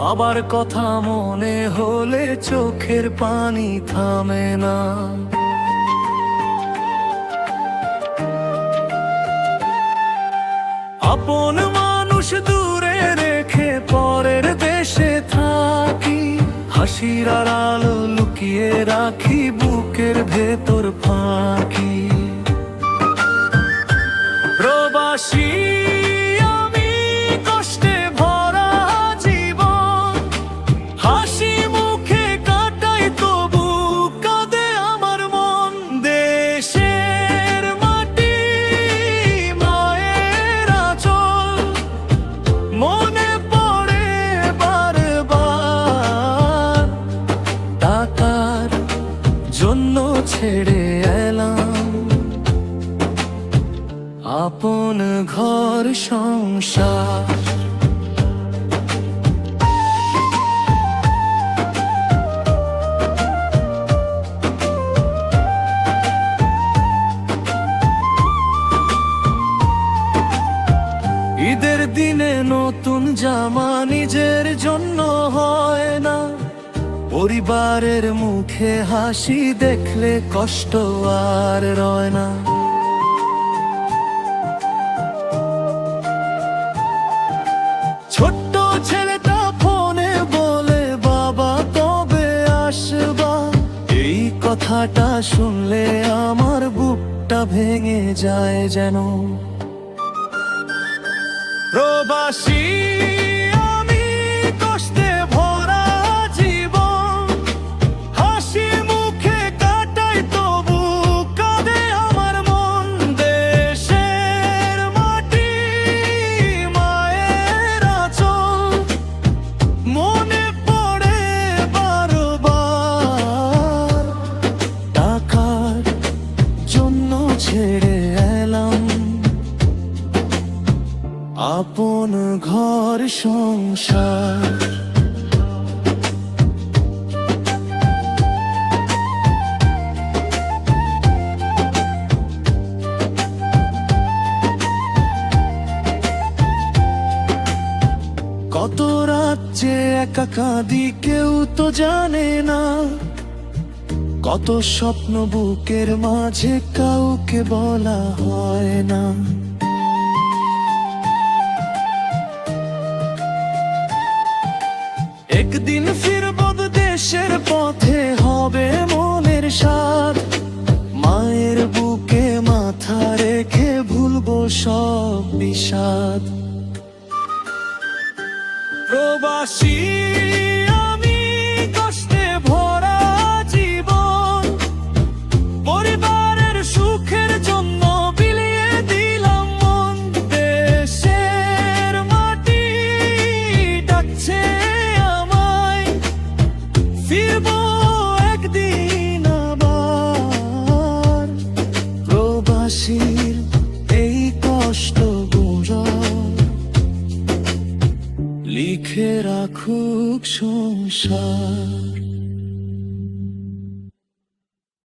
বাবার কথা মনে হলে চোখের পানি থামে না। আপন মানুষ দূরে রেখে পরের দেশে থাকি, হাসির আড়ালো লুকিয়ে রাখি বুকের ভেতর ফাঁকি। প্রবাসী আমি, কষ্টে ভরা জীবন, হাসি মুখে কাটাই তবু কাঁদে আমার মন। দেশের মাটি মায়ের আঁচল, মনে পড়ে বারবার। টাকার জন্য ছেড়ে এলাম আপন ঘর সংসার। ঈদের দিনে নতুন জামা নিজের জন্য হয় না, পরিবারের মুখে হাসি দেখলে কষ্ট আর রয় না। ছোট্ট ছেলেটা ফোনে বলে, বাবা কবে আসবা? এই কথাটা শুনলে আমার বুকটা ভেঙে যায় যেন। প্রবাসী আমি, কষ্টে ভরা জীবন, হাসি মুখে কাটাই তবু কাঁদে আমার মন। দেশের মাটি মায়ের আঁচল, মনে পড়ে বারবার। টাকার জন্য ছেড়ে এলাম আপন ঘর সংসার। কত রাত যে একা কাঁদি কেউ তো জানে না, কত স্বপ্ন বুকের মাঝে কাউকে বলা হয় না। একদিন ফিরব দেশের পথে, হবে মনের স্বাদ। মায়ের বুকে মাথা রেখে ভুলবো সব বিষাদ। প্রবাসী আমি, কষ্টে ভরা জীবন, পরিবারের সুখের জন্য বিলিয়ে দিলাম মন। দেশের মাটি ডাকছে আমায়, ফিরবো একদিন আবার। প্রবাসীর এই কষ্ট লিখে রাখুক সংসার।